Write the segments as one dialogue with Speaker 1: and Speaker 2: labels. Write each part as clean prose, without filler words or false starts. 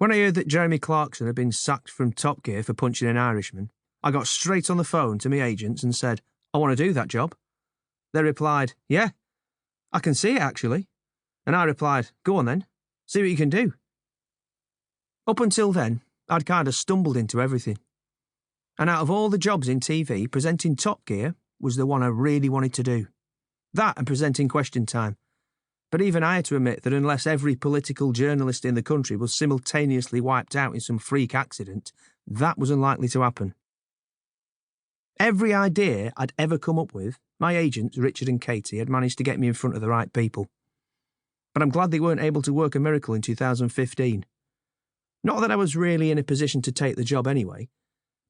Speaker 1: When I heard that Jeremy Clarkson had been sacked from Top Gear for punching an Irishman, I got straight on the phone to my agents and said, I want to do that job. They replied, yeah, I can see it actually. And I replied, go on then, see what you can do. Up until then, I'd kind of stumbled into everything. And out of all the jobs in TV, presenting Top Gear was the one I really wanted to do. That and presenting Question Time. But even I had to admit that unless every political journalist in the country was simultaneously wiped out in some freak accident, that was unlikely to happen. Every idea I'd ever come up with, my agents, Richard and Katie, had managed to get me in front of the right people. But I'm glad they weren't able to work a miracle in 2015. Not that I was really in a position to take the job anyway,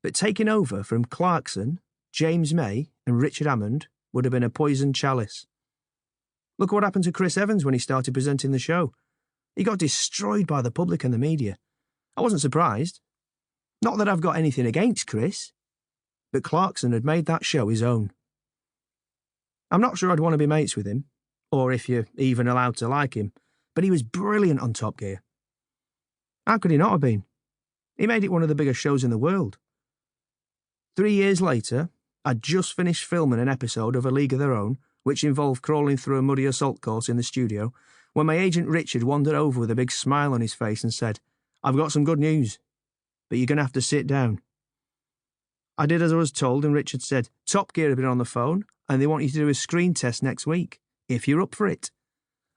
Speaker 1: but taking over from Clarkson, James May and Richard Hammond would have been a poisoned chalice. Look what happened to Chris Evans when he started presenting the show. He got destroyed by the public and the media. I wasn't surprised. Not that I've got anything against Chris, but Clarkson had made that show his own. I'm not sure I'd want to be mates with him, or if you're even allowed to like him, but he was brilliant on Top Gear. How could he not have been? He made it one of the biggest shows in the world. 3 years later, I'd just finished filming an episode of A League of Their Own, which involved crawling through a muddy assault course in the studio, when my agent Richard wandered over with a big smile on his face and said, I've got some good news, but you're going to have to sit down. I did as I was told, and Richard said, Top Gear have been on the phone, and they want you to do a screen test next week, if you're up for it.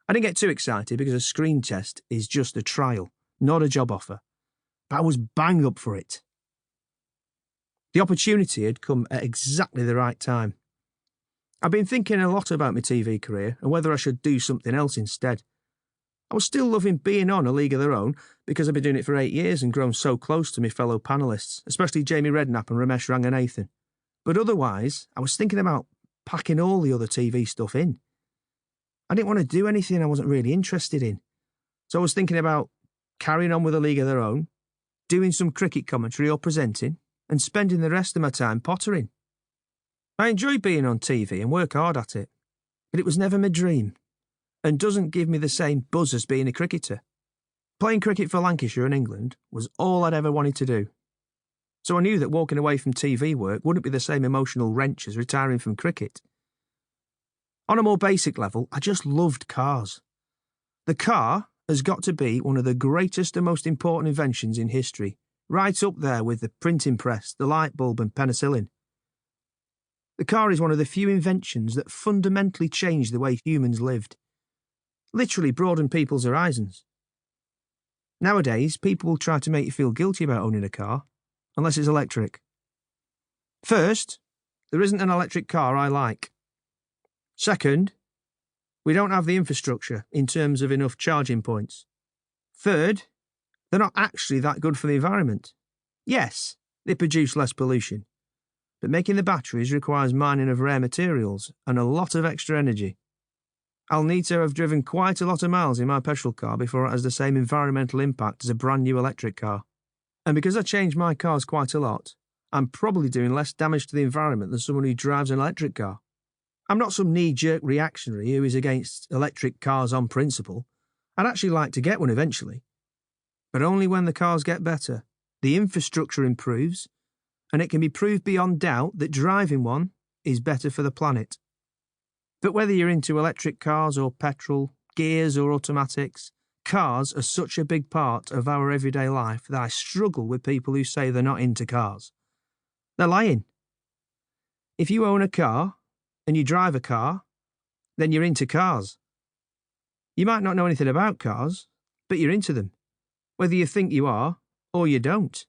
Speaker 1: I didn't get too excited because a screen test is just a trial, not a job offer, but I was bang up for it. The opportunity had come at exactly the right time. I've been thinking a lot about my TV career and whether I should do something else instead. I was still loving being on A League of Their Own because I've been doing it for 8 years and grown so close to my fellow panellists, especially Jamie Redknapp and Ramesh Ranganathan. But otherwise, I was thinking about packing all the other TV stuff in. I didn't want to do anything I wasn't really interested in. So I was thinking about carrying on with A League of Their Own, doing some cricket commentary or presenting, and spending the rest of my time pottering. I enjoy being on TV and work hard at it, but it was never my dream, and doesn't give me the same buzz as being a cricketer. Playing cricket for Lancashire and England was all I'd ever wanted to do. So I knew that walking away from TV work wouldn't be the same emotional wrench as retiring from cricket. On a more basic level, I just loved cars. The car has got to be one of the greatest and most important inventions in history, right up there with the printing press, the light bulb and penicillin. The car is one of the few inventions that fundamentally changed the way humans lived. Literally broadened people's horizons. Nowadays, people will try to make you feel guilty about owning a car, unless it's electric. First, there isn't an electric car I like. Second, we don't have the infrastructure in terms of enough charging points. Third, they're not actually that good for the environment. Yes, they produce less pollution, but making the batteries requires mining of rare materials and a lot of extra energy. I'll need to have driven quite a lot of miles in my petrol car before it has the same environmental impact as a brand new electric car. And because I change my cars quite a lot, I'm probably doing less damage to the environment than someone who drives an electric car. I'm not some knee-jerk reactionary who is against electric cars on principle. I'd actually like to get one eventually. But only when the cars get better, the infrastructure improves, and it can be proved beyond doubt that driving one is better for the planet. But whether you're into electric cars or petrol, gears or automatics, cars are such a big part of our everyday life that I struggle with people who say they're not into cars. They're lying. If you own a car and you drive a car, then you're into cars. You might not know anything about cars, but you're into them, whether you think you are or you don't.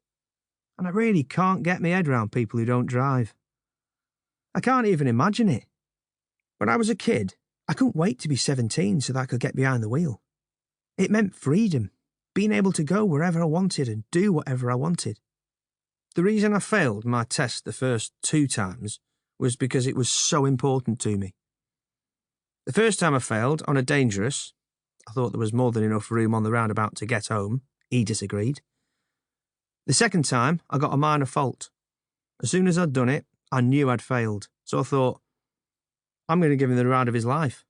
Speaker 1: And I really can't get my head around people who don't drive. I can't even imagine it. When I was a kid, I couldn't wait to be 17 so that I could get behind the wheel. It meant freedom, being able to go wherever I wanted and do whatever I wanted. The reason I failed my test the first 2 times was because it was so important to me. The first time I failed on a dangerous, I thought there was more than enough room on the roundabout to get home. He disagreed. The second time, I got a minor fault. As soon as I'd done it, I knew I'd failed. So I thought, I'm going to give him the ride of his life.